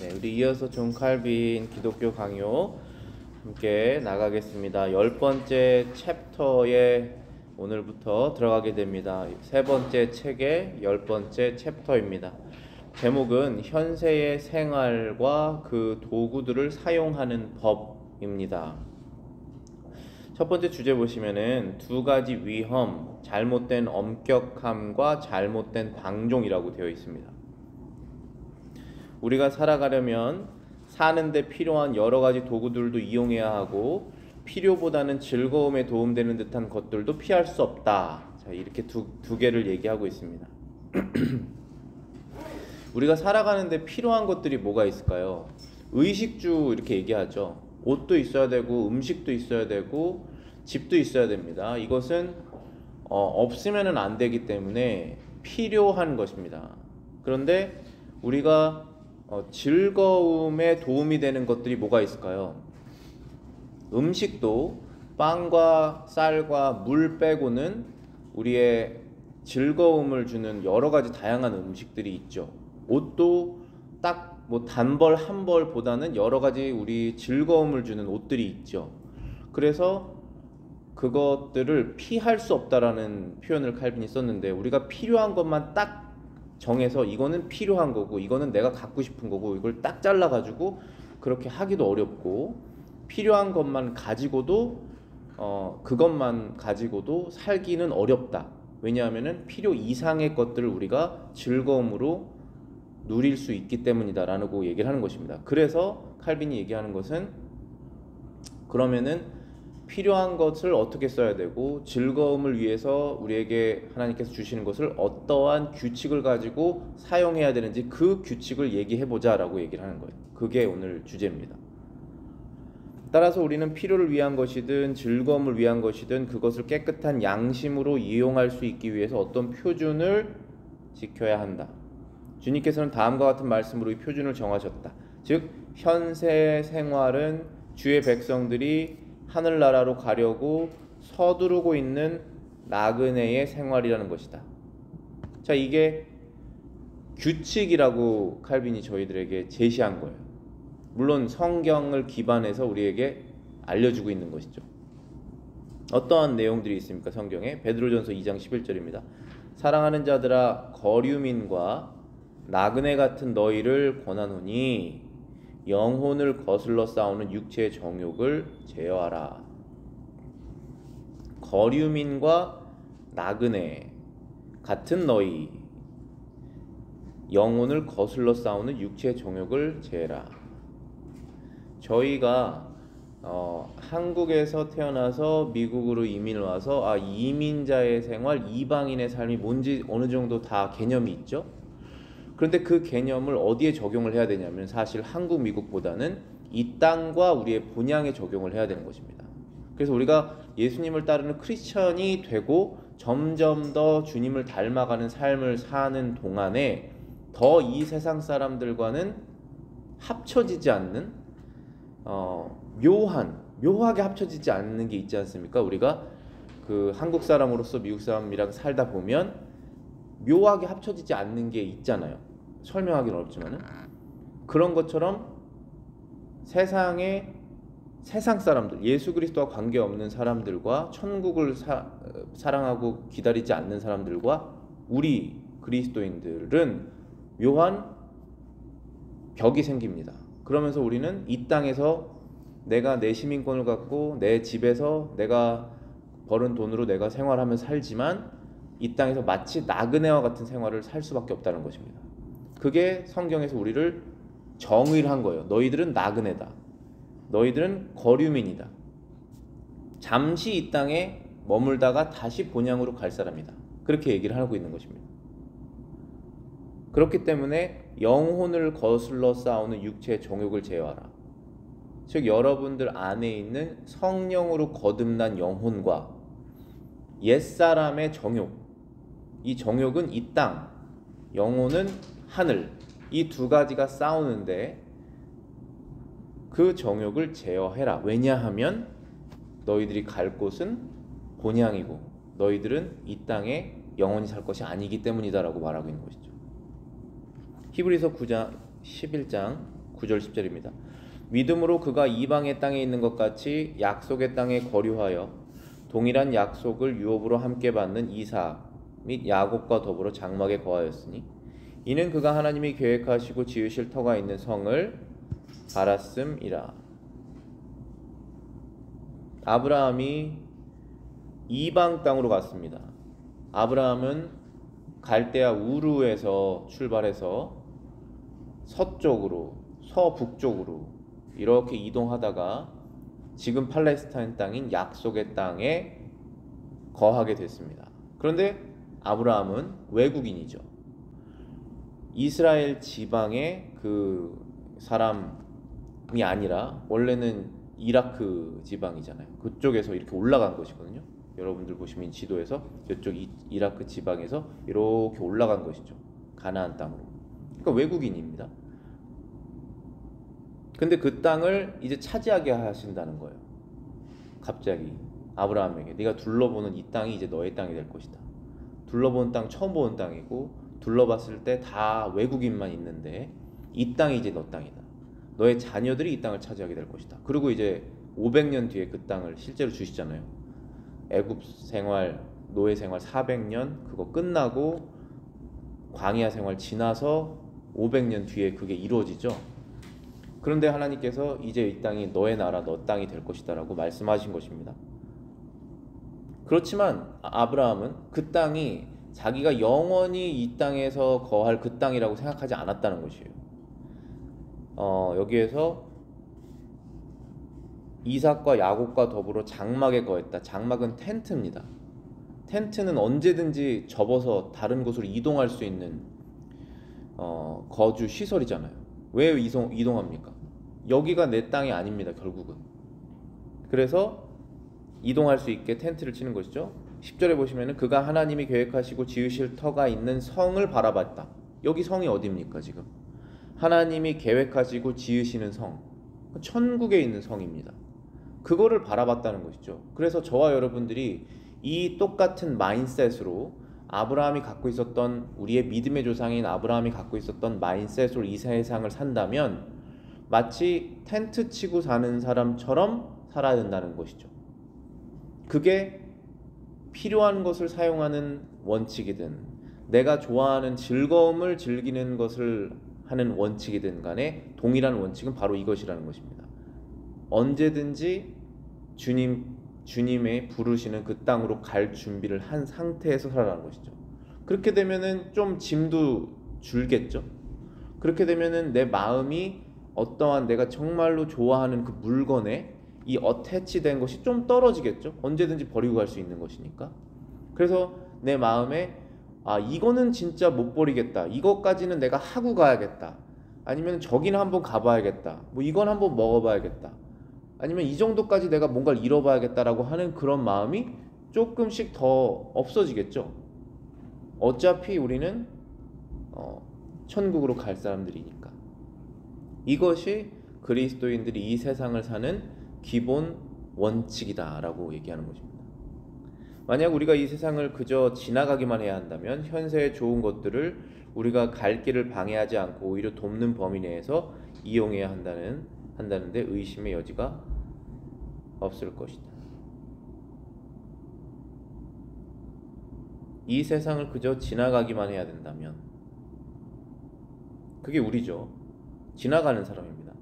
네, 우리 이어서 존 칼빈 기독교 강요 함께 나가겠습니다. 10번째 챕터에 오늘부터 들어가게 됩니다. 세 번째 책의 10번째 챕터입니다. 제목은 현세의 생활과 그 도구들을 사용하는 법입니다. 첫 번째 주제 보시면은 두 가지 위험, 잘못된 엄격함과 잘못된 방종이라고 되어 있습니다. 우리가 살아가려면 사는데 필요한 여러 가지 도구들도 이용해야 하고 필요보다는 즐거움에 도움되는 듯한 것들도 피할 수 없다. 자, 이렇게 두 개를 얘기하고 있습니다. 우리가 살아가는데 필요한 것들이 뭐가 있을까요? 의식주 이렇게 얘기하죠. 옷도 있어야 되고 음식도 있어야 되고 집도 있어야 됩니다. 이것은 없으면 안 되기 때문에 필요한 것입니다. 그런데 우리가 즐거움에 도움이 되는 것들이 뭐가 있을까요? 음식도 빵과 쌀과 물 빼고는 우리의 즐거움을 주는 여러 가지 다양한 음식들이 있죠. 옷도 딱 뭐 단벌 한 벌보다는 여러 가지 우리 즐거움을 주는 옷들이 있죠. 그래서 그것들을 피할 수 없다라는 표현을 칼빈이 썼는데, 우리가 필요한 것만 딱 정해서 이거는 필요한 거고 이거는 내가 갖고 싶은 거고 이걸 딱 잘라가지고 그렇게 하기도 어렵고, 필요한 것만 가지고도 그것만 가지고도 살기는 어렵다. 왜냐하면은 필요 이상의 것들을 우리가 즐거움으로 누릴 수 있기 때문이다 라고 얘기를 하는 것입니다. 그래서 칼빈이 얘기하는 것은, 그러면은 필요한 것을 어떻게 써야 되고 즐거움을 위해서 우리에게 하나님께서 주시는 것을 어떠한 규칙을 가지고 사용해야 되는지 그 규칙을 얘기해보자 라고 얘기를 하는 거예요. 그게 오늘 주제입니다. 따라서 우리는 필요를 위한 것이든 즐거움을 위한 것이든 그것을 깨끗한 양심으로 이용할 수 있기 위해서 어떤 표준을 지켜야 한다. 주님께서는 다음과 같은 말씀으로 이 표준을 정하셨다. 즉 현세 생활은 주의 백성들이 하늘나라로 가려고 서두르고 있는 나그네의 생활이라는 것이다. 자, 이게 규칙이라고 칼빈이 저희들에게 제시한 거예요. 물론 성경을 기반해서 우리에게 알려주고 있는 것이죠. 어떠한 내용들이 있습니까? 성경에 베드로전서 2장 11절입니다. 사랑하는 자들아, 거류민과 나그네 같은 너희를 권하노니 영혼을 거슬러 싸우는 육체의 정욕을 제어하라. 거류민과 나그네 같은 너희, 영혼을 거슬러 싸우는 육체의 정욕을 제어하라. 저희가 한국에서 태어나서 미국으로 이민을 와서 이민자의 생활, 이방인의 삶이 뭔지 어느 정도 다 개념이 있죠. 그런데 그 개념을 어디에 적용을 해야 되냐면 사실 한국, 미국보다는 이 땅과 우리의 본향에 적용을 해야 되는 것입니다. 그래서 우리가 예수님을 따르는 크리스천이 되고 점점 더 주님을 닮아가는 삶을 사는 동안에 더 이 세상 사람들과는 합쳐지지 않는 묘하게 합쳐지지 않는 게 있지 않습니까? 우리가 그 한국 사람으로서 미국 사람이랑 살다 보면 묘하게 합쳐지지 않는 게 있잖아요. 설명하기는 어렵지만은 그런 것처럼 세상의 세상 사람들, 예수 그리스도와 관계없는 사람들과 천국을 사랑하고 기다리지 않는 사람들과 우리 그리스도인들은 묘한 벽이 생깁니다. 그러면서 우리는 이 땅에서 내가 내 시민권을 갖고 내 집에서 내가 버는 돈으로 내가 생활하며 살지만 이 땅에서 마치 나그네와 같은 생활을 살 수밖에 없다는 것입니다. 그게 성경에서 우리를 정의를 거예요. 너희들은 나그네다. 너희들은 거류민이다. 잠시 이 땅에 머물다가 다시 본향으로 갈 사람이다. 그렇게 얘기를 하고 있는 것입니다. 그렇기 때문에 영혼을 거슬러 싸우는 육체의 정욕을 제어하라. 즉 여러분들 안에 있는 성령으로 거듭난 영혼과 옛사람의 정욕, 이 정욕은 이 땅, 영혼은 하늘, 이 두 가지가 싸우는데 그 정욕을 제어해라. 왜냐하면 너희들이 갈 곳은 본향이고 너희들은 이 땅에 영원히 살 것이 아니기 때문이다 라고 말하고 있는 것이죠. 히브리서 9장 11장 9절 10절입니다. 믿음으로 그가 이방의 땅에 있는 것 같이 약속의 땅에 거류하여 동일한 약속을 유업으로 함께 받는 이삭 및 야곱과 더불어 장막에 거하였으니 이는 그가 하나님이 계획하시고 지으실 터가 있는 성을 알았음이라. 아브라함이 이방 땅으로 갔습니다. 아브라함은 갈대아 우르에서 출발해서 서쪽으로, 서북쪽으로 이렇게 이동하다가 지금 팔레스타인 땅인 약속의 땅에 거하게 됐습니다. 그런데 아브라함은 외국인이죠. 이스라엘 지방의 그 사람이 아니라 원래는 이라크 지방이잖아요. 그쪽에서 이렇게 올라간 것이거든요. 여러분들 보시면 지도에서 이쪽 이라크 지방에서 이렇게 올라간 것이죠. 가나안 땅으로. 그러니까 외국인입니다. 근데 그 땅을 이제 차지하게 하신다는 거예요. 갑자기 아브라함에게 네가 둘러보는 이 땅이 이제 너의 땅이 될 것이다. 둘러본 땅 처음 보는 땅이고 둘러봤을 때 다 외국인만 있는데 이 땅이 이제 너 땅이다. 너의 자녀들이 이 땅을 차지하게 될 것이다. 그리고 이제 500년 뒤에 그 땅을 실제로 주시잖아요. 애굽 생활, 노예 생활 400년 그거 끝나고 광야 생활 지나서 500년 뒤에 그게 이루어지죠. 그런데 하나님께서 이제 이 땅이 너의 나라, 너 땅이 될 것이다 라고 말씀하신 것입니다. 그렇지만 아브라함은 그 땅이 자기가 영원히 이 땅에서 거할 그 땅이라고 생각하지 않았다는 것이에요. 여기에서 이삭과 야곱과 더불어 장막에 거했다. 장막은 텐트입니다. 텐트는 언제든지 접어서 다른 곳으로 이동할 수 있는 거주 시설이잖아요. 왜 이동합니까? 여기가 내 땅이 아닙니다. 결국은. 그래서 이동할 수 있게 텐트를 치는 것이죠. 10절에 보시면은 그가 하나님이 계획하시고 지으실 터가 있는 성을 바라봤다. 여기 성이 어디입니까 지금? 하나님이 계획하시고 지으시는 성, 천국에 있는 성입니다. 그거를 바라봤다는 것이죠. 그래서 저와 여러분들이 이 똑같은 마인셋으로 아브라함이 갖고 있었던, 우리의 믿음의 조상인 아브라함이 갖고 있었던 마인셋으로 이 세상을 산다면 마치 텐트 치고 사는 사람처럼 살아야 된다는 것이죠. 그게 필요한 것을 사용하는 원칙이든 내가 좋아하는 즐거움을 즐기는 것을 하는 원칙이든 간에 동일한 원칙은 바로 이것이라는 것입니다. 언제든지 주님의 부르시는 그 땅으로 갈 준비를 한 상태에서 살아가는 것이죠. 그렇게 되면은 좀 짐도 줄겠죠. 그렇게 되면은 내 마음이 어떠한 내가 정말로 좋아하는 그 물건에 이 어태치된 것이 좀 떨어지겠죠. 언제든지 버리고 갈 수 있는 것이니까. 그래서 내 마음에 이거는 진짜 못 버리겠다. 이것까지는 내가 하고 가야겠다. 아니면 저기는 한번 가봐야겠다. 뭐 이건 한번 먹어봐야겠다. 아니면 이 정도까지 내가 뭔가를 잃어봐야겠다라고 하는 그런 마음이 조금씩 더 없어지겠죠. 어차피 우리는 천국으로 갈 사람들이니까. 이것이 그리스도인들이 이 세상을 사는 기본 원칙이다라고 얘기하는 것입니다. 만약 우리가 이 세상을 그저 지나가기만 해야 한다면 현세의 좋은 것들을 우리가 갈 길을 방해하지 않고 오히려 돕는 범위 내에서 이용해야 한다는데 의심의 여지가 없을 것이다. 이 세상을 그저 지나가기만 해야 된다면 그게 우리죠. 지나가는 사람입니다.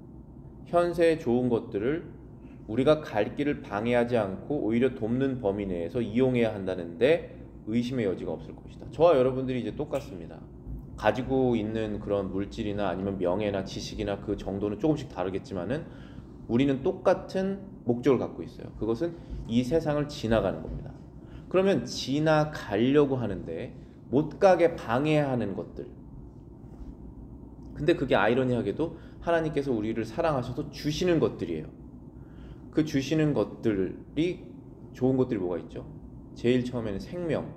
현세의 좋은 것들을 우리가 갈 길을 방해하지 않고 오히려 돕는 범위 내에서 이용해야 한다는데 의심의 여지가 없을 것이다. 저와 여러분들이 이제 똑같습니다. 가지고 있는 그런 물질이나 아니면 명예나 지식이나 그 정도는 조금씩 다르겠지만은 우리는 똑같은 목적을 갖고 있어요. 그것은 이 세상을 지나가는 겁니다. 그러면 지나가려고 하는데 못 가게 방해하는 것들. 근데 그게 아이러니하게도 하나님께서 우리를 사랑하셔서 주시는 것들이에요. 그 주시는 것들이 좋은 것들이 뭐가 있죠? 제일 처음에는 생명,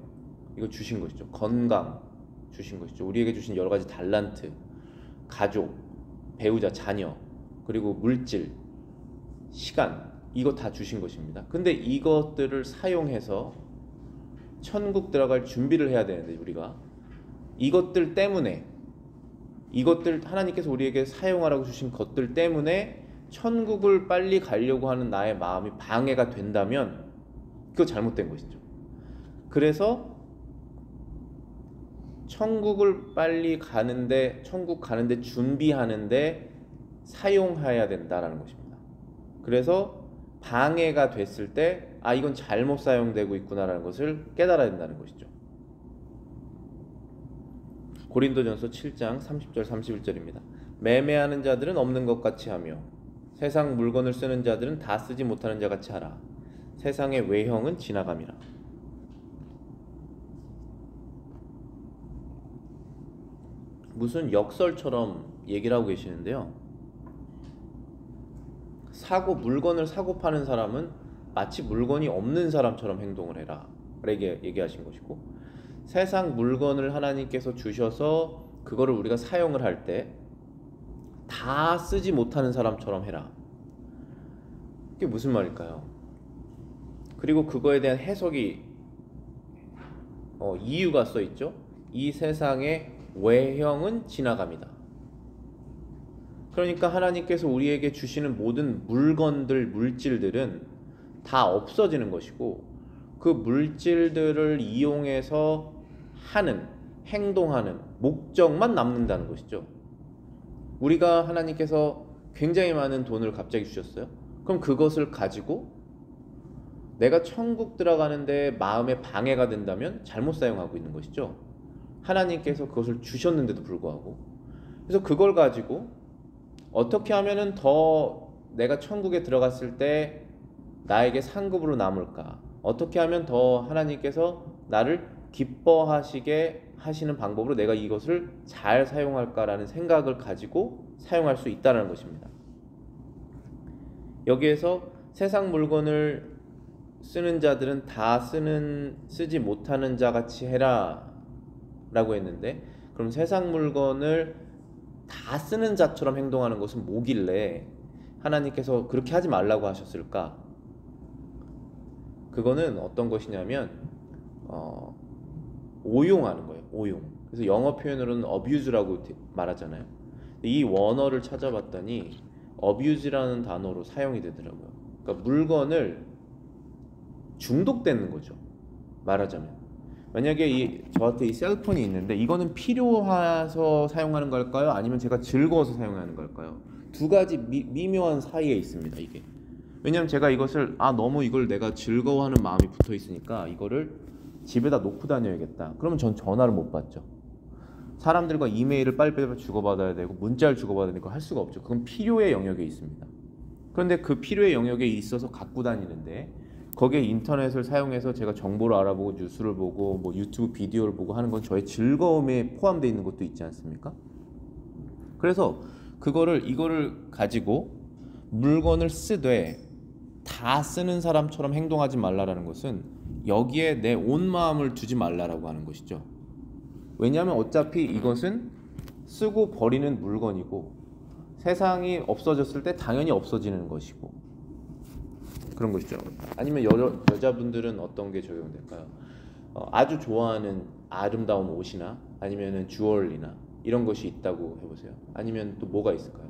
이거 주신 것이죠. 건강 주신 것이죠. 우리에게 주신 여러 가지 달란트, 가족, 배우자, 자녀, 그리고 물질, 시간, 이거 다 주신 것입니다. 근데 이것들을 사용해서 천국 들어갈 준비를 해야 되는데 우리가 이것들 때문에 이것들 하나님께서 우리에게 사용하라고 주신 것들 때문에 천국을 빨리 가려고 하는 나의 마음이 방해가 된다면 그거 잘못된 것이죠. 그래서 천국을 빨리 가는데, 천국 가는데 준비하는데 사용해야 된다라는 것입니다. 그래서 방해가 됐을 때 이건 잘못 사용되고 있구나라는 것을 깨달아야 된다는 것이죠. 고린도전서 7장 30절 31절입니다. 매매하는 자들은 없는 것 같이 하며 세상 물건을 쓰는 자들은 다 쓰지 못하는 자 같이 하라. 세상의 외형은 지나감이라. 무슨 역설처럼 얘기를 하고 계시는데요. 물건을 사고 파는 사람은 마치 물건이 없는 사람처럼 행동을 해라. 이렇게 얘기하신 것이고, 세상 물건을 하나님께서 주셔서 그거를 우리가 사용을 할 때 다 쓰지 못하는 사람처럼 해라. 그게 무슨 말일까요? 그리고 그거에 대한 해석이 이유가 써 있죠. 이 세상의 외형은 지나갑니다. 그러니까 하나님께서 우리에게 주시는 모든 물건들, 물질들은 다 없어지는 것이고, 그 물질들을 이용해서 행동하는 목적만 남는다는 것이죠. 우리가 하나님께서 굉장히 많은 돈을 갑자기 주셨어요. 그럼 그것을 가지고 내가 천국 들어가는데 마음에 방해가 된다면 잘못 사용하고 있는 것이죠. 하나님께서 그것을 주셨는데도 불구하고. 그래서 그걸 가지고 어떻게 하면은 더 내가 천국에 들어갔을 때 나에게 상급으로 남을까? 어떻게 하면 더 하나님께서 나를 기뻐하시게 하시는 방법으로 내가 이것을 잘 사용할까라는 생각을 가지고 사용할 수 있다는 것입니다. 여기에서 세상 물건을 쓰는 자들은 다 쓰지 못하는 자 같이 해라 라고 했는데, 그럼 세상 물건을 다 쓰는 자처럼 행동하는 것은 뭐길래 하나님께서 그렇게 하지 말라고 하셨을까? 그거는 어떤 것이냐면 오용하는 거예요. 오용. 그래서 영어 표현으로는 abuse라고 말하잖아요. 이 원어를 찾아봤더니 abuse라는 단어로 사용이 되더라고요. 그러니까 물건을 중독되는 거죠. 말하자면, 만약에 저한테 이 셀폰이 있는데 이거는 필요해서 사용하는 걸까요? 아니면 제가 즐거워서 사용하는 걸까요? 두 가지 미묘한 사이에 있습니다. 이게 왜냐면 제가 이것을 너무 이걸 내가 즐거워하는 마음이 붙어 있으니까 이거를 집에다 놓고 다녀야겠다. 그러면 전 전화를 못 받죠. 사람들과 이메일을 빨리빨리 주고받아야 되고 문자를 주고받아야 되고 할 수가 없죠. 그건 필요의 영역에 있습니다. 그런데 그 필요의 영역에 있어서 갖고 다니는데 거기에 인터넷을 사용해서 제가 정보를 알아보고 뉴스를 보고 뭐 유튜브 비디오를 보고 하는 건 저의 즐거움에 포함되어 있는 것도 있지 않습니까? 그래서 이거를 가지고 물건을 쓰되 다 쓰는 사람처럼 행동하지 말라라는 것은 여기에 내 온 마음을 두지 말라라고 하는 것이죠. 왜냐하면 어차피 이것은 쓰고 버리는 물건이고 세상이 없어졌을 때 당연히 없어지는 것이고 그런 것이죠. 아니면 여자분들은 어떤 게 적용될까요? 아주 좋아하는 아름다운 옷이나 아니면은 주얼리나 이런 것이 있다고 해보세요. 아니면 또 뭐가 있을까요?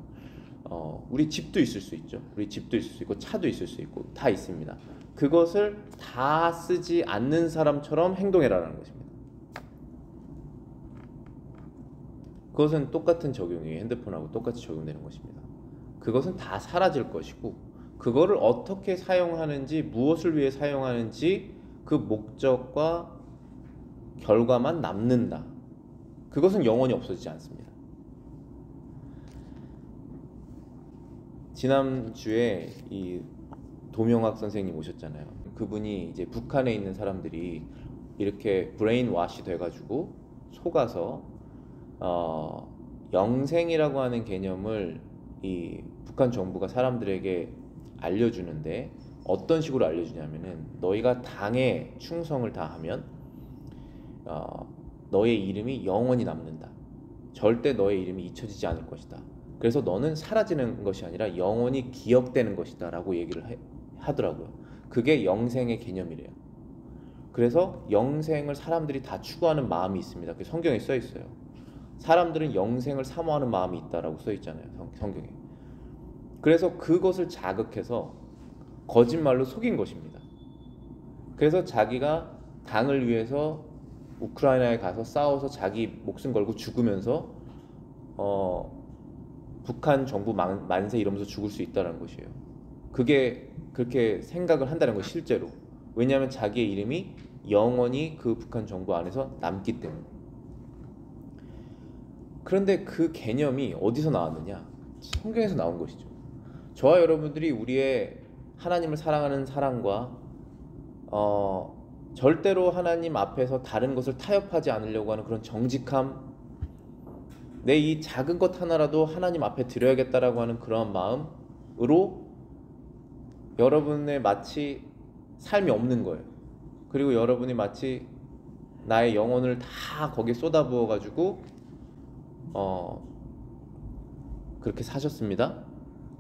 우리 집도 있을 수 있죠. 우리 집도 있을 수 있고 차도 있을 수 있고 다 있습니다. 그것을 다 쓰지 않는 사람처럼 행동해라라는 것입니다. 그것은 똑같은 적용이에요. 핸드폰하고 똑같이 적용되는 것입니다. 그것은 다 사라질 것이고 그거를 어떻게 사용하는지, 무엇을 위해 사용하는지 그 목적과 결과만 남는다. 그것은 영원히 없어지지 않습니다. 지난주에 이 도명학 선생님 오셨잖아요. 그분이 이제 북한에 있는 사람들이 이렇게 브레인 와시 돼가지고 속아서 영생이라고 하는 개념을 이 북한 정부가 사람들에게 알려주는데 어떤 식으로 알려주냐면은 너희가 당에 충성을 다하면 너의 이름이 영원히 남는다. 절대 너의 이름이 잊혀지지 않을 것이다. 그래서 너는 사라지는 것이 아니라 영원히 기억되는 것이다 라고 얘기를 하더라고요. 그게 영생의 개념이래요. 그래서 영생을 사람들이 다 추구하는 마음이 있습니다. 그게 성경에 써 있어요. 사람들은 영생을 사모하는 마음이 있다라고 써 있잖아요, 성경에. 그래서 그것을 자극해서 거짓말로 속인 것입니다. 그래서 자기가 당을 위해서 우크라이나에 가서 싸워서 자기 목숨 걸고 죽으면서 북한 정부 만세 이러면서 죽을 수 있다는 것이에요. 그게 그렇게 생각을 한다는 거예요, 실제로. 왜냐하면 자기의 이름이 영원히 그 북한 정부 안에서 남기 때문에. 그런데 그 개념이 어디서 나왔느냐? 성경에서 나온 것이죠. 저와 여러분들이 우리의 하나님을 사랑하는 사랑과 절대로 하나님 앞에서 다른 것을 타협하지 않으려고 하는 그런 정직함, 내 이 작은 것 하나라도 하나님 앞에 드려야겠다라고 하는 그런 마음으로 여러분의 마치 삶이 없는 거예요. 그리고 여러분이 마치 나의 영혼을 다 거기에 쏟아부어 가지고 그렇게 사셨습니다.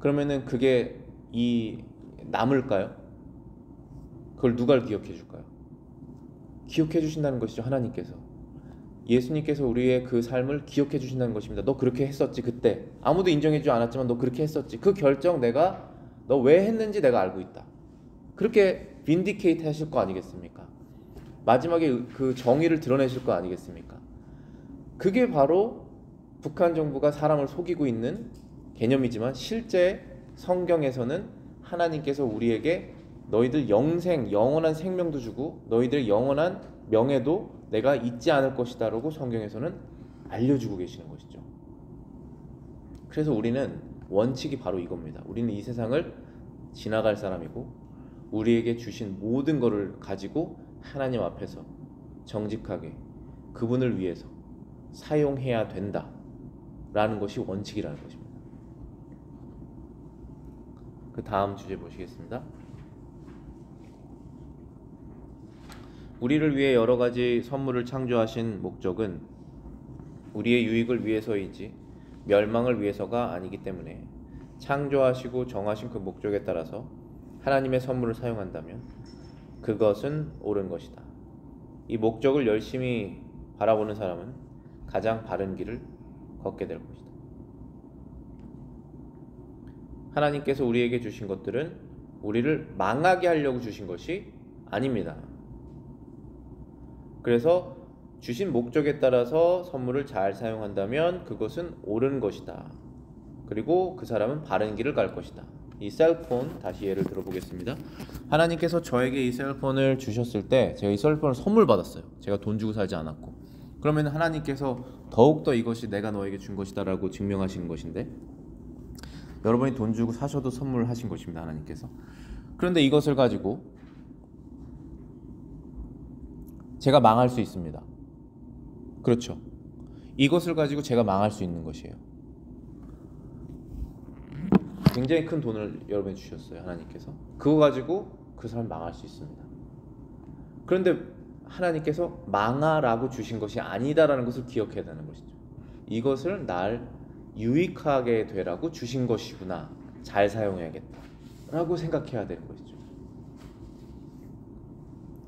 그러면은 그게 남을까요? 그걸 누가 기억해 줄까요? 기억해 주신다는 것이죠, 하나님께서. 예수님께서 우리의 그 삶을 기억해 주신다는 것입니다. 너 그렇게 했었지, 그때. 아무도 인정해 주지 않았지만 너 그렇게 했었지. 그 결정 내가 너 왜 했는지 내가 알고 있다. 그렇게 빈디케이트 하실 거 아니겠습니까? 마지막에 그 정의를 드러내실 거 아니겠습니까? 그게 바로 북한 정부가 사람을 속이고 있는 개념이지만, 실제 성경에서는 하나님께서 우리에게 너희들 영원한 생명도 주고 너희들 영원한 명예도 내가 잊지 않을 것이다 라고 성경에서는 알려주고 계시는 것이죠. 그래서 우리는 원칙이 바로 이겁니다. 우리는 이 세상을 지나갈 사람이고 우리에게 주신 모든 것을 가지고 하나님 앞에서 정직하게 그분을 위해서 사용해야 된다 라는 것이 원칙이라는 것입니다. 그 다음 주제 보시겠습니다. 우리를 위해 여러 가지 선물을 창조하신 목적은 우리의 유익을 위해서이지 멸망을 위해서가 아니기 때문에 창조하시고 정하신 그 목적에 따라서 하나님의 선물을 사용한다면 그것은 옳은 것이다. 이 목적을 열심히 바라보는 사람은 가장 바른 길을 걷게 될 것이다. 하나님께서 우리에게 주신 것들은 우리를 망하게 하려고 주신 것이 아닙니다. 그래서 주신 목적에 따라서 선물을 잘 사용한다면 그것은 옳은 것이다. 그리고 그 사람은 바른 길을 갈 것이다. 이 셀폰 다시 예를 들어보겠습니다. 하나님께서 저에게 이 셀폰을 주셨을 때 제가 이 셀폰을 선물 받았어요. 제가 돈 주고 사지 않았고. 그러면 하나님께서 더욱더 이것이 내가 너에게 준 것이다 라고 증명하시는 것인데, 여러분이 돈 주고 사셔도 선물하신 것입니다, 하나님께서. 그런데 이것을 가지고 제가 망할 수 있습니다. 그렇죠. 이것을 가지고 제가 망할 수 있는 것이에요. 굉장히 큰 돈을 여러분이 주셨어요, 하나님께서. 그거 가지고 그 사람 망할 수 있습니다. 그런데 하나님께서 망하라고 주신 것이 아니다라는 것을 기억해야 되는 것이죠. 이것을 날 유익하게 되라고 주신 것이구나, 잘 사용해야겠다 라고 생각해야 되는 것이죠.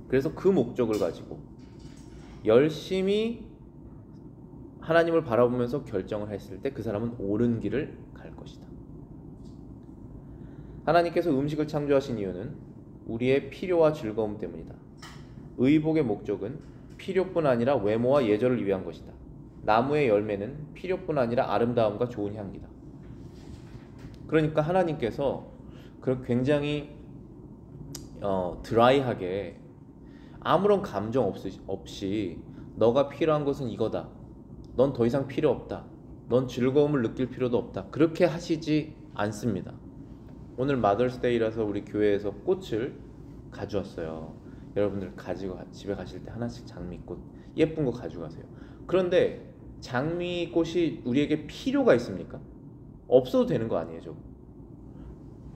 그래서 그 목적을 가지고 열심히 하나님을 바라보면서 결정을 했을 때 그 사람은 옳은 길을 갈 것이다. 하나님께서 음식을 창조하신 이유는 우리의 필요와 즐거움 때문이다. 의복의 목적은 필요뿐 아니라 외모와 예절을 위한 것이다. 나무의 열매는 필요뿐 아니라 아름다움과 좋은 향기다. 그러니까 하나님께서 굉장히 드라이하게 아무런 감정 없이 너가 필요한 것은 이거다, 넌 더 이상 필요 없다, 넌 즐거움을 느낄 필요도 없다, 그렇게 하시지 않습니다. 오늘 마더스데이라서 우리 교회에서 꽃을 가져왔어요. 여러분들 가지고 집에 가실 때 하나씩 장미꽃 예쁜 거 가져가세요. 그런데 장미꽃이 우리에게 필요가 있습니까? 없어도 되는 거 아니에요, 저거?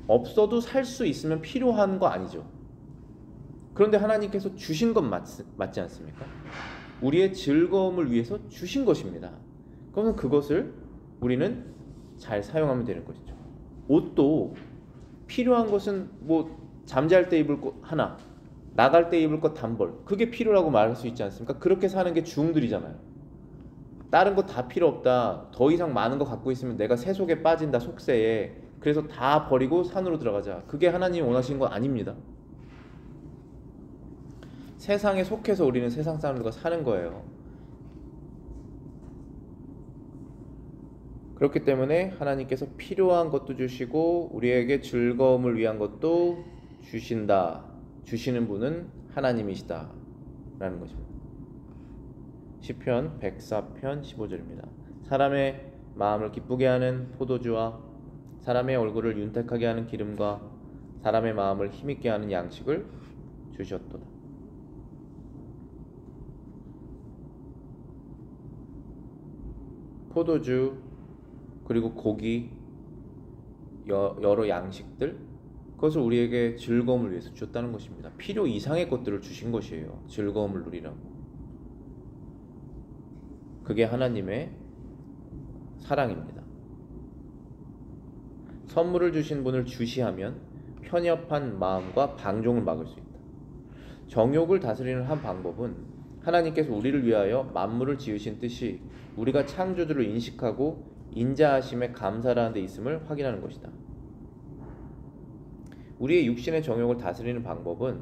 없어도 살 수 있으면 필요한 거 아니죠. 그런데 하나님께서 주신 건 맞지 않습니까? 우리의 즐거움을 위해서 주신 것입니다. 그러면 그것을 우리는 잘 사용하면 되는 것이죠. 옷도 필요한 것은 잠잘 때 입을 것 하나, 나갈 때 입을 것 단벌, 그게 필요라고 말할 수 있지 않습니까? 그렇게 사는 게 중들이잖아요. 다른 거 다 필요 없다. 더 이상 많은 거 갖고 있으면 내가 새 속에 빠진다. 속세에. 그래서 다 버리고 산으로 들어가자. 그게 하나님이 원하시는 건 아닙니다. 세상에 속해서 우리는 세상 사람들과 사는 거예요. 그렇기 때문에 하나님께서 필요한 것도 주시고 우리에게 즐거움을 위한 것도 주신다. 주시는 분은 하나님이시다 라는 것입니다. 시편 104편 15절입니다. 사람의 마음을 기쁘게 하는 포도주와 사람의 얼굴을 윤택하게 하는 기름과 사람의 마음을 힘있게 하는 양식을 주셨도다. 포도주 그리고 고기 여러 양식들 그것을 우리에게 즐거움을 위해서 주셨다는 것입니다. 필요 이상의 것들을 주신 것이에요. 즐거움을 누리라고. 그게 하나님의 사랑입니다. 선물을 주신 분을 주시하면 편협한 마음과 방종을 막을 수 있다. 정욕을 다스리는 한 방법은 하나님께서 우리를 위하여 만물을 지으신 뜻이 우리가 창조주를 인식하고 인자하심에 감사하는 데 있음을 확인하는 것이다. 우리의 육신의 정욕을 다스리는 방법은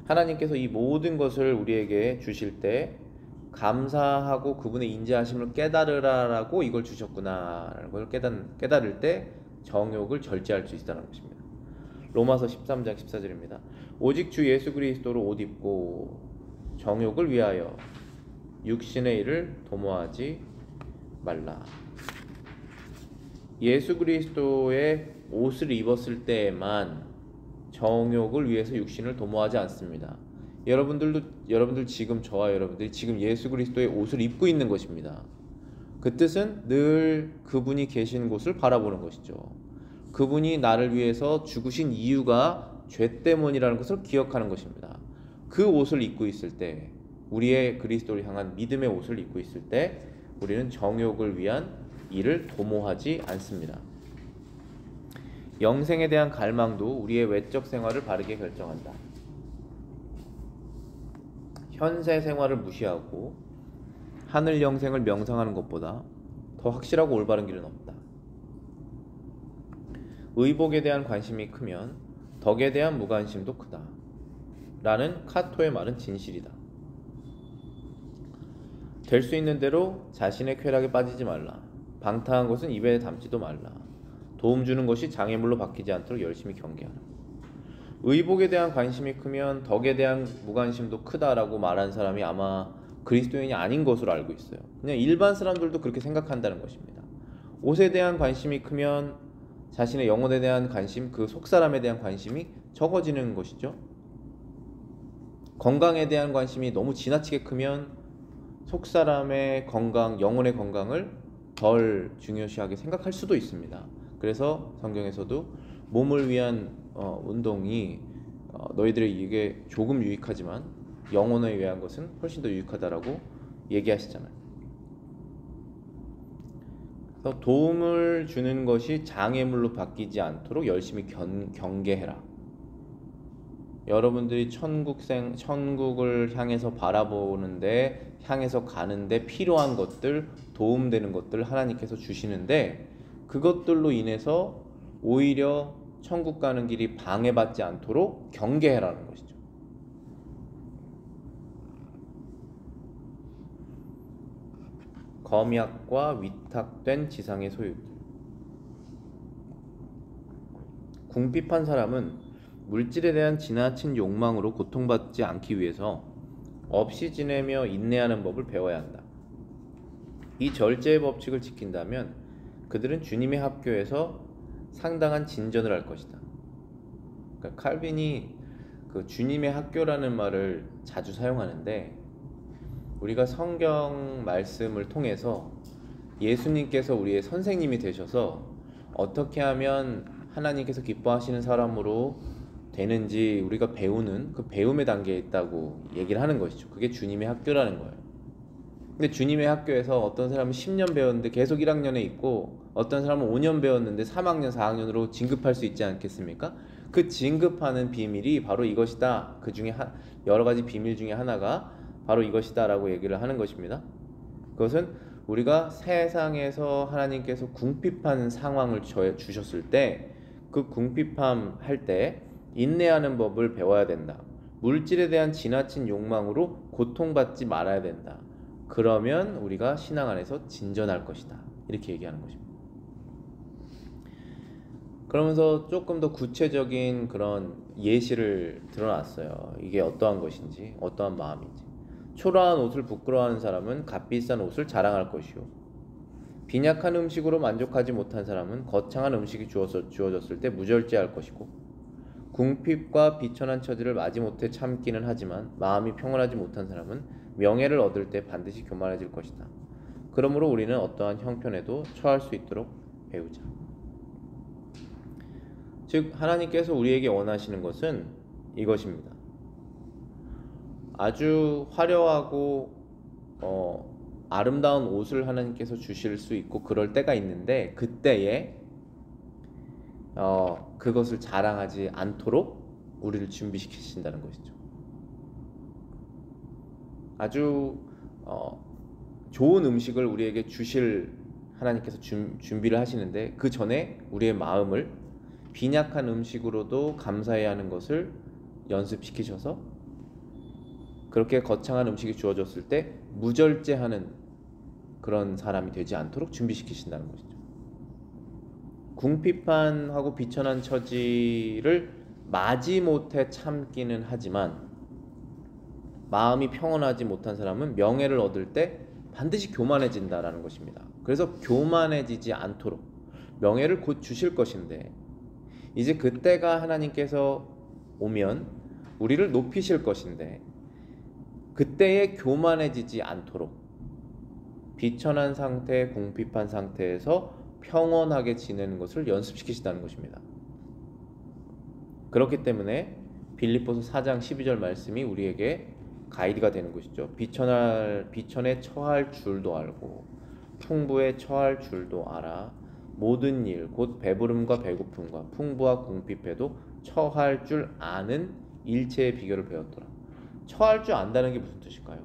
하나님께서 이 모든 것을 우리에게 주실 때 감사하고 그분의 인자하심을 깨달으라라고 이걸 주셨구나라는 걸 깨달을 때 정욕을 절제할 수 있다는 것입니다. 로마서 13장 14절입니다. 오직 주 예수 그리스도로 옷 입고 정욕을 위하여 육신의 일을 도모하지 말라. 예수 그리스도의 옷을 입었을 때에만 정욕을 위해서 육신을 도모하지 않습니다. 여러분들 지금 저와 여러분들이 지금 예수 그리스도의 옷을 입고 있는 것입니다. 그 뜻은 늘 그분이 계신 곳을 바라보는 것이죠. 그분이 나를 위해서 죽으신 이유가 죄 때문이라는 것을 기억하는 것입니다. 그 옷을 입고 있을 때 우리의 그리스도를 향한 믿음의 옷을 입고 있을 때 우리는 정욕을 위한 일을 도모하지 않습니다. 영생에 대한 갈망도 우리의 외적 생활을 바르게 결정한다. 현세 생활을 무시하고 하늘 영생을 명상하는 것보다 더 확실하고 올바른 길은 없다. 의복에 대한 관심이 크면 덕에 대한 무관심도 크다. 라는 카토의 말은 진실이다. 될 수 있는 대로 자신의 쾌락에 빠지지 말라. 방탕한 것은 입에 담지도 말라. 도움 주는 것이 장애물로 바뀌지 않도록 열심히 경계하라. 의복에 대한 관심이 크면 덕에 대한 무관심도 크다라고 말한 사람이 아마 그리스도인이 아닌 것으로 알고 있어요. 그냥 일반 사람들도 그렇게 생각한다는 것입니다. 옷에 대한 관심이 크면 자신의 영혼에 대한 관심, 그 속사람에 대한 관심이 적어지는 것이죠. 건강에 대한 관심이 너무 지나치게 크면 속사람의 건강, 영혼의 건강을 덜 중요시하게 생각할 수도 있습니다. 그래서 성경에서도 몸을 위한 운동이 너희들에게 조금 유익하지만 영혼에 위한 것은 훨씬 더 유익하다라고 얘기하시잖아요. 그래서 도움을 주는 것이 장애물로 바뀌지 않도록 열심히 경계해라. 여러분들이 천국을 향해서 바라보는데, 향해서 가는데 필요한 것들, 도움되는 것들 하나님께서 주시는데 그것들로 인해서 오히려 천국 가는 길이 방해받지 않도록 경계해라는 것이죠. 검약과 위탁된 지상의 소유들. 궁핍한 사람은 물질에 대한 지나친 욕망으로 고통받지 않기 위해서 없이 지내며 인내하는 법을 배워야 한다. 이 절제의 법칙을 지킨다면 그들은 주님의 학교에서 상당한 진전을 할 것이다. 그러니까 칼빈이 그 주님의 학교라는 말을 자주 사용하는데, 우리가 성경 말씀을 통해서 예수님께서 우리의 선생님이 되셔서 어떻게 하면 하나님께서 기뻐하시는 사람으로 되는지 우리가 배우는 그 배움의 단계에 있다고 얘기를 하는 것이죠. 그게 주님의 학교라는 거예요. 근데 주님의 학교에서 어떤 사람은 10년 배웠는데 계속 1학년에 있고, 어떤 사람은 5년 배웠는데 3학년, 4학년으로 진급할 수 있지 않겠습니까? 그 진급하는 비밀이 바로 이것이다. 그 중에 여러 가지 비밀 중에 하나가 바로 이것이다 라고 얘기를 하는 것입니다. 그것은 우리가 세상에서 하나님께서 궁핍한 상황을 주셨을 때 그 궁핍함 할 때 인내하는 법을 배워야 된다. 물질에 대한 지나친 욕망으로 고통받지 말아야 된다. 그러면 우리가 신앙 안에서 진전할 것이다. 이렇게 얘기하는 것입니다. 그러면서 조금 더 구체적인 그런 예시를 드러났어요. 이게 어떠한 것인지, 어떠한 마음인지. 초라한 옷을 부끄러워하는 사람은 값비싼 옷을 자랑할 것이요. 빈약한 음식으로 만족하지 못한 사람은 거창한 음식이 주어졌을 때 무절제할 것이고, 궁핍과 비천한 처지를 마지못해 참기는 하지만 마음이 평온하지 못한 사람은 명예를 얻을 때 반드시 교만해질 것이다. 그러므로 우리는 어떠한 형편에도 처할 수 있도록 배우자. 즉 하나님께서 우리에게 원하시는 것은 이것입니다. 아주 화려하고 아름다운 옷을 하나님께서 주실 수 있고 그럴 때가 있는데 그때에 그것을 자랑하지 않도록 우리를 준비시키신다는 것이죠. 아주 좋은 음식을 우리에게 주실 하나님께서 준비를 하시는데 그 전에 우리의 마음을 빈약한 음식으로도 감사해야 하는 것을 연습시키셔서 그렇게 거창한 음식이 주어졌을 때 무절제하는 그런 사람이 되지 않도록 준비시키신다는 것이죠. 궁핍한하고 비천한 처지를 마지못해 참기는 하지만 마음이 평온하지 못한 사람은 명예를 얻을 때 반드시 교만해진다라는 것입니다. 그래서 교만해지지 않도록 명예를 곧 주실 것인데 이제 그때가 하나님께서 오면 우리를 높이실 것인데 그때에 교만해지지 않도록 비천한 상태, 궁핍한 상태에서 평온하게 지내는 것을 연습시키시다는 것입니다. 그렇기 때문에 빌립보서 4장 12절 말씀이 우리에게 가이드가 되는 것이죠. 비천에 처할 줄도 알고 풍부에 처할 줄도 알아. 모든 일, 곧 배부름과 배고픔과 풍부와 궁핍에도 처할 줄 아는 일체의 비결을 배웠더라. 처할 줄 안다는 게 무슨 뜻일까요?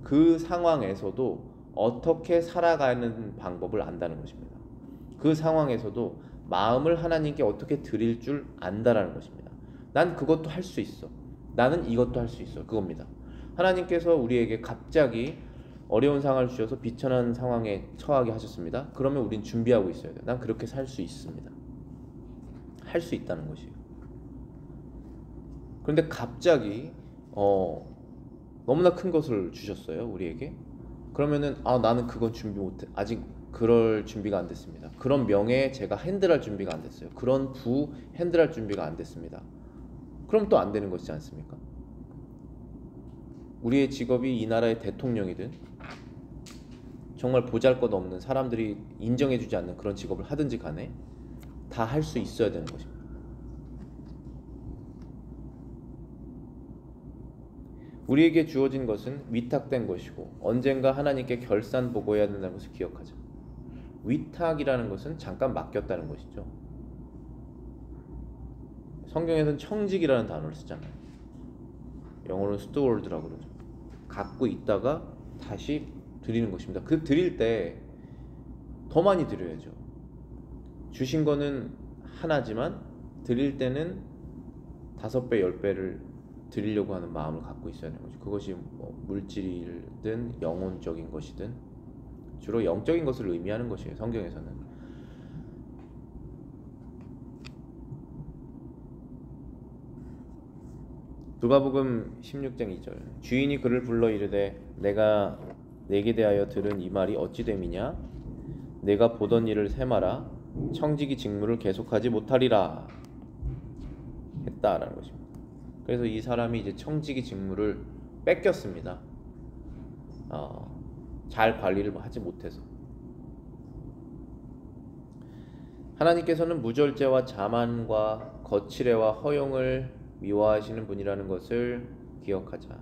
그 상황에서도 어떻게 살아가는 방법을 안다는 것입니다. 그 상황에서도 마음을 하나님께 어떻게 드릴 줄 안다라는 것입니다. 난 그것도 할 수 있어. 나는 이것도 할 수 있어. 그겁니다. 하나님께서 우리에게 갑자기 어려운 상황을 주셔서 비천한 상황에 처하게 하셨습니다. 그러면 우린 준비하고 있어야 돼요. 난 그렇게 살 수 있습니다. 할 수 있다는 것이에요. 그런데 갑자기 너무나 큰 것을 주셨어요. 우리에게. 그러면은 나는 그건 준비 못해. 아직 그럴 준비가 안 됐습니다. 그런 명예 제가 핸들할 준비가 안 됐어요. 그런 부 핸들할 준비가 안 됐습니다. 그럼 또 안 되는 것이지 않습니까? 우리의 직업이 이 나라의 대통령이든 정말 보잘것없는 사람들이 인정해주지 않는 그런 직업을 하든지 간에 다 할 수 있어야 되는 것입니다. 우리에게 주어진 것은 위탁된 것이고 언젠가 하나님께 결산보고해야 된다는 것을 기억하자. 위탁이라는 것은 잠깐 맡겼다는 것이죠. 성경에서는 청직이라는 단어를 쓰잖아요. 영어로는 스튜어드라고 그러죠. 갖고 있다가 다시 드리는 것입니다. 그 드릴 때 더 많이 드려야죠. 주신 거는 하나지만 드릴 때는 5배, 10배를 드리려고 하는 마음을 갖고 있어야 되는 거죠. 그것이 물질이든 영혼적인 것이든 주로 영적인 것을 의미하는 것이에요. 성경에서는. 누가복음 16장 2절 주인이 그를 불러 이르되 내가 내게 대하여 들은 이 말이 어찌 됨이냐 내가 보던 일을 세마라 청지기 직무를 계속하지 못하리라 했다라는 것입니다. 그래서 이 사람이 이제 청지기 직무를 뺏겼습니다. 잘 관리를 하지 못해서. 하나님께서는 무절제와 자만과 거칠애와 허용을 미워하시는 분이라는 것을 기억하자.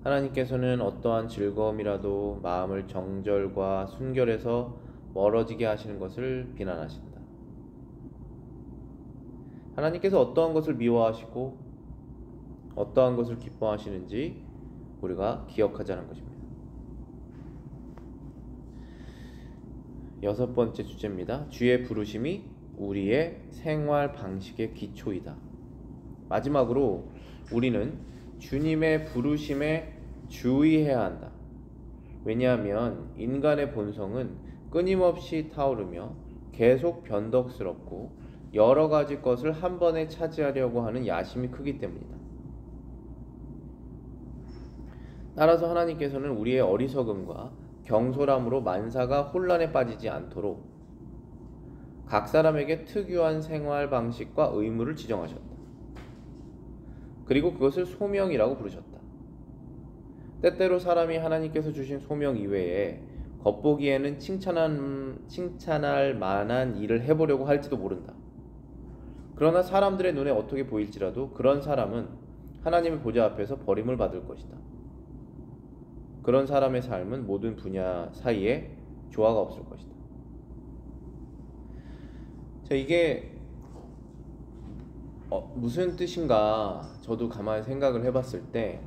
하나님께서는 어떠한 즐거움이라도 마음을 정절과 순결에서 멀어지게 하시는 것을 비난하신다. 하나님께서 어떠한 것을 미워하시고 어떠한 것을 기뻐하시는지 우리가 기억하자는 것입니다. 6번째 주제입니다. 주의 부르심이 우리의 생활 방식의 기초이다. 마지막으로 우리는 주님의 부르심에 주의해야 한다. 왜냐하면 인간의 본성은 끊임없이 타오르며 계속 변덕스럽고 여러 가지 것을 한 번에 차지하려고 하는 야심이 크기 때문이다. 따라서 하나님께서는 우리의 어리석음과 경솔함으로 만사가 혼란에 빠지지 않도록 각 사람에게 특유한 생활 방식과 의무를 지정하셨다. 그리고 그것을 소명이라고 부르셨다. 때때로 사람이 하나님께서 주신 소명 이외에 겉보기에는 칭찬할 만한 일을 해보려고 할지도 모른다. 그러나 사람들의 눈에 어떻게 보일지라도 그런 사람은 하나님의 보좌 앞에서 버림을 받을 것이다. 그런 사람의 삶은 모든 분야 사이에 조화가 없을 것이다. 자, 이게 무슨 뜻인가 저도 가만히 생각을 해봤을 때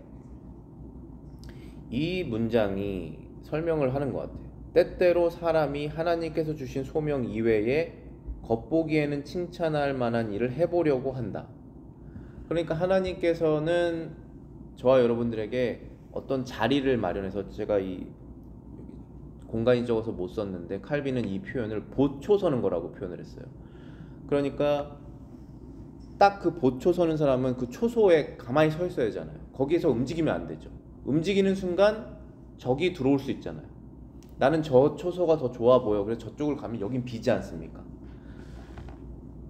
이 문장이 설명을 하는 것 같아요. 때때로 사람이 하나님께서 주신 소명 이외에 겉보기에는 칭찬할 만한 일을 해보려고 한다. 그러니까 하나님께서는 저와 여러분들에게 어떤 자리를 마련해서, 제가 이 공간이 적어서 못 썼는데 칼빈은 이 표현을 보초 서는 거라고 표현을 했어요. 그러니까 딱 그 보초 서는 사람은 그 초소에 가만히 서 있어야 하잖아요. 거기에서 움직이면 안 되죠. 움직이는 순간 적이 들어올 수 있잖아요. 나는 저 초소가 더 좋아 보여, 그래서 저쪽을 가면 여긴 비지 않습니까?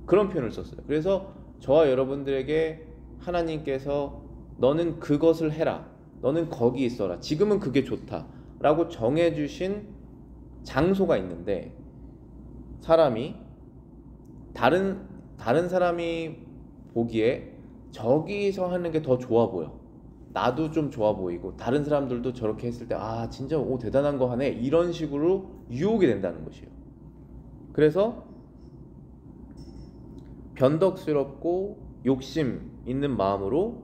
그런 표현을 썼어요. 그래서 저와 여러분들에게 하나님께서 너는 그것을 해라, 너는 거기 있어라, 지금은 그게 좋다 라고 정해주신 장소가 있는데, 사람이 다른 사람이 보기에 저기서 하는 게 더 좋아 보여, 나도 좀 좋아 보이고 다른 사람들도 저렇게 했을 때 아 진짜 대단한 거 하네, 이런 식으로 유혹이 된다는 것이에요. 그래서 변덕스럽고 욕심 있는 마음으로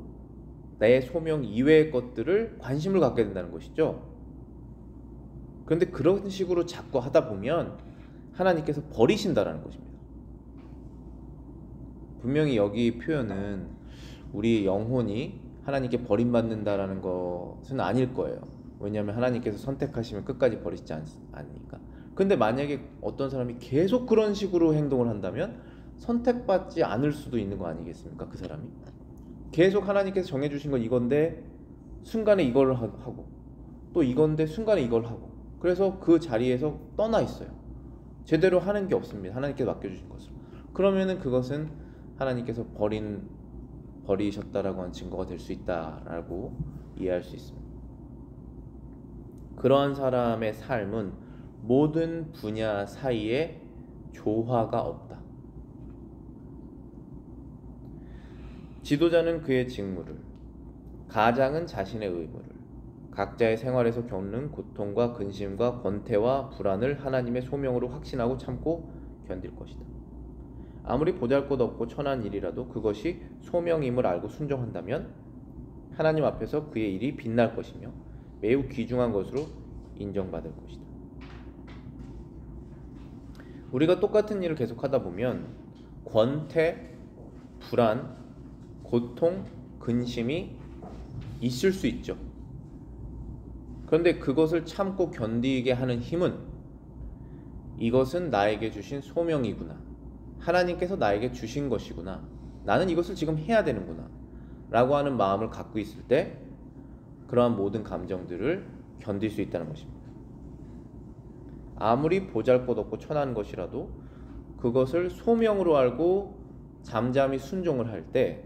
내 소명 이외의 것들을 관심을 갖게 된다는 것이죠. 그런데 그런 식으로 자꾸 하다 보면 하나님께서 버리신다라는 것입니다. 분명히 여기 표현은 우리 영혼이 하나님께 버림받는다라는 것은 아닐 거예요. 왜냐하면 하나님께서 선택하시면 끝까지 버리시지 않으니까. 근데 만약에 어떤 사람이 계속 그런 식으로 행동을 한다면 선택받지 않을 수도 있는 거 아니겠습니까? 그 사람이 계속 하나님께서 정해주신 건 이건데 순간에 이걸 하고, 또 이건데 순간에 이걸 하고, 그래서 그 자리에서 떠나 있어요. 제대로 하는 게 없습니다. 하나님께서 맡겨주신 것을. 그러면은 그것은 하나님께서 버리셨다라고 하는 증거가 될 수 있다라고 이해할 수 있습니다. 그러한 사람의 삶은 모든 분야 사이에 조화가 없다. 지도자는 그의 직무를, 가장은 자신의 의무를, 각자의 생활에서 겪는 고통과 근심과 권태와 불안을 하나님의 소명으로 확신하고 참고 견딜 것이다. 아무리 보잘것없고 천한 일이라도 그것이 소명임을 알고 순종한다면 하나님 앞에서 그의 일이 빛날 것이며 매우 귀중한 것으로 인정받을 것이다. 우리가 똑같은 일을 계속하다 보면 권태, 불안, 고통, 근심이 있을 수 있죠. 그런데 그것을 참고 견디게 하는 힘은 이것은 나에게 주신 소명이구나, 하나님께서 나에게 주신 것이구나, 나는 이것을 지금 해야 되는구나 라고 하는 마음을 갖고 있을 때 그러한 모든 감정들을 견딜 수 있다는 것입니다. 아무리 보잘것없고 천한 것이라도 그것을 소명으로 알고 잠잠히 순종을 할 때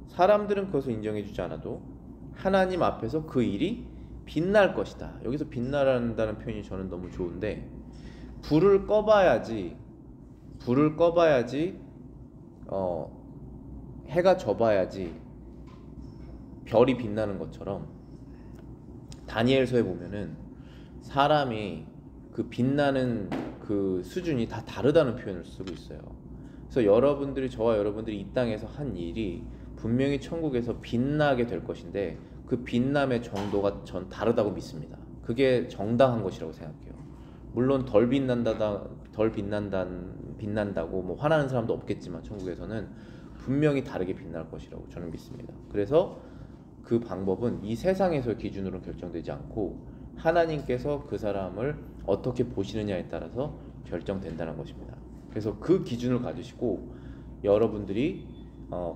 사람들은 그것을 인정해 주지 않아도 하나님 앞에서 그 일이 빛날 것이다. 여기서 빛나란다는 표현이 저는 너무 좋은데, 불을 꺼봐야지 해가 져봐야지 별이 빛나는 것처럼 다니엘서에 보면은 사람이 그 빛나는 그 수준이 다 다르다는 표현을 쓰고 있어요. 그래서 저와 여러분들이 이 땅에서 한 일이 분명히 천국에서 빛나게 될 것인데 그 빛남의 정도가 전 다르다고 믿습니다. 그게 정당한 것이라고 생각해요. 물론 빛난다고 뭐 화나는 사람도 없겠지만 천국에서는 분명히 다르게 빛날 것이라고 저는 믿습니다. 그래서 그 방법은 이 세상에서 기준으로 결정되지 않고 하나님께서 그 사람을 어떻게 보시느냐에 따라서 결정된다는 것입니다. 그래서 그 기준을 가지시고 여러분들이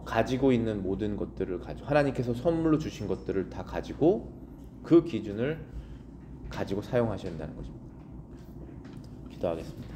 가지고 있는 모든 것들을 가지고 하나님께서 선물로 주신 것들을 다 가지고 그 기준을 가지고 사용하셔야 한다는 것입니다. 기도하겠습니다.